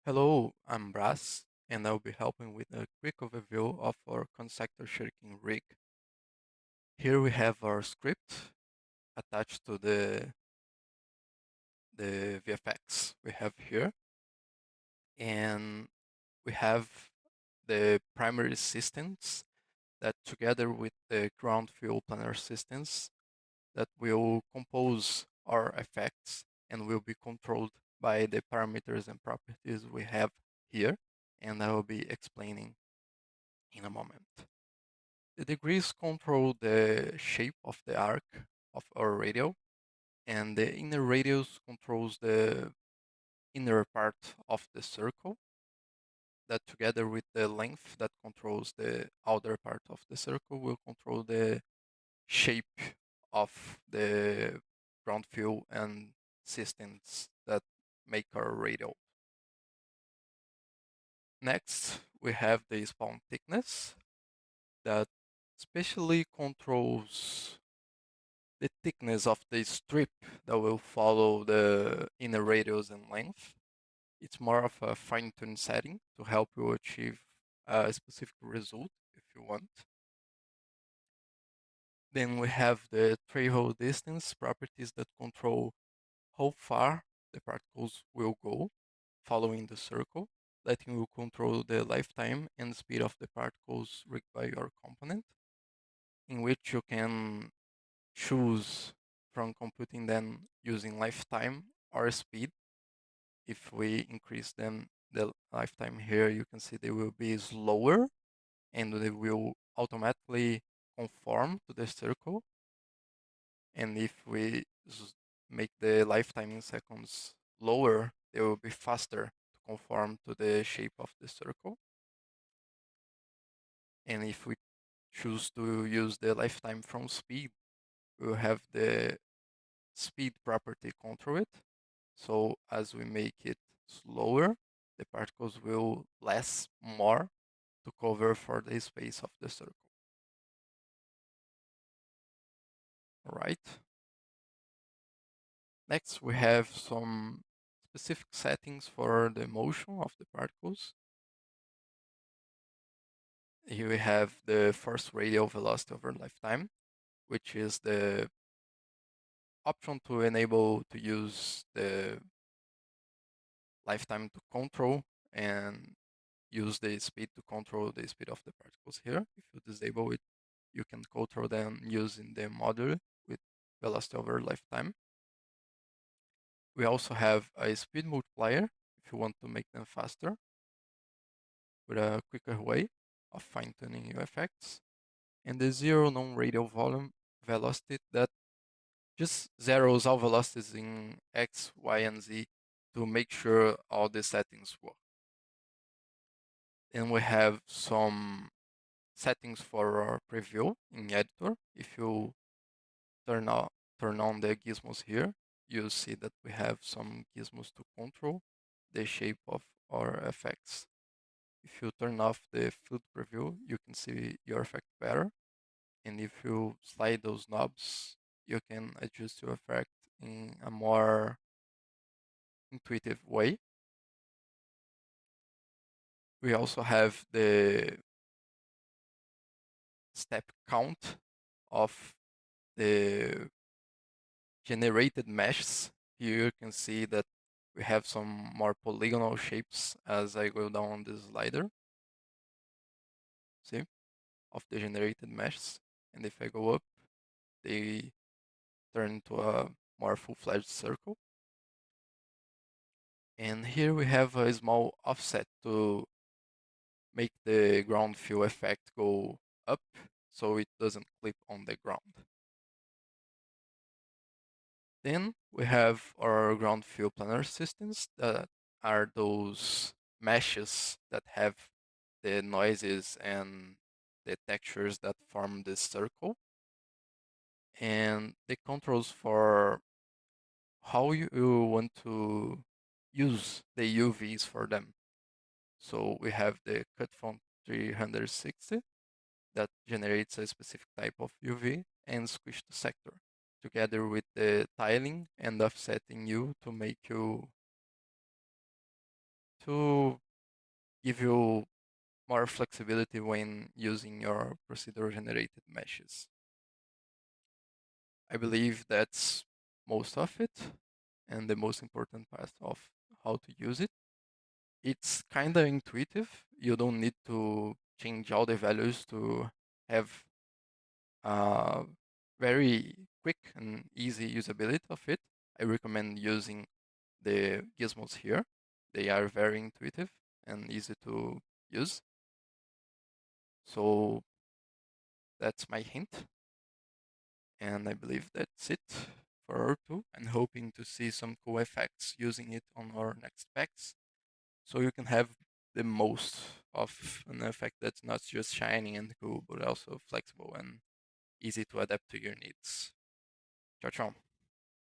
Hello, I'm Brass, and I'll be helping with a quick overview of our sector shirking rig. Here we have our script attached to the VFX we have here, and we have the primary systems that together with the ground fuel planar systems that will compose our effects and will be controlled by the parameters and properties we have here, and I will be explaining in a moment. The degrees control the shape of the arc of our radial, and the inner radius controls the inner part of the circle, that together with the length that controls the outer part of the circle will control the shape of the ground fuel and systems that make our radial. Next, we have the spawn thickness that specially controls the thickness of the strip that will follow the inner radius and length. It's more of a fine-tuned setting to help you achieve a specific result if you want. Then we have the threshold distance properties that control how far the particles will go following the circle, letting you control the lifetime and speed of the particles rigged by your component, in which you can choose from computing them using lifetime or speed. If we increase them the lifetime here, you can see they will be slower and they will automatically conform to the circle. And if we make the lifetime in seconds lower, they will be faster to conform to the shape of the circle. And if we choose to use the lifetime from speed, we will have the speed property control it. So as we make it slower, the particles will last more to cover for the space of the circle. All right. Next, we have some specific settings for the motion of the particles. Here we have the first radial velocity over lifetime, which is the option to enable to use the lifetime to control and use the speed to control the speed of the particles here. If you disable it, you can control them using the module with velocity over lifetime. We also have a speed multiplier if you want to make them faster with a quicker way of fine-tuning your effects. And the zero non-radial volume velocity that just zeros all velocities in X, Y, and Z to make sure all the settings work. And we have some settings for our preview in editor. If you turn on the gizmos here, you'll see that we have some gizmos to control the shape of our effects. If you turn off the field preview, you can see your effect better. And if you slide those knobs, you can adjust your effect in a more intuitive way. We also have the step count of the generated meshes. Here you can see that we have some more polygonal shapes as I go down the slider. See, of the generated meshes. And if I go up, they turn into a more full-fledged circle. And here we have a small offset to make the ground fuel effect go up so it doesn't clip on the ground. Then we have our ground fuel planar systems that are those meshes that have the noises and the textures that form this circle. And the controls for how you want to use the UVs for them. So we have the cut font 360 that generates a specific type of UV and squish the sector together with the tiling and offsetting U to make you to give you more flexibility when using your procedural generated meshes. I believe that's most of it and the most important part of how to use it. It's kind of intuitive. You don't need to change all the values to have very quick and easy usability of it. I recommend using the gizmos here. They are very intuitive and easy to use. So that's my hint. And I believe that's it for R2. I'm hoping to see some cool effects using it on our next packs. So you can have the most of an effect that's not just shiny and cool, but also flexible and easy to adapt to your needs. Ciao, ciao.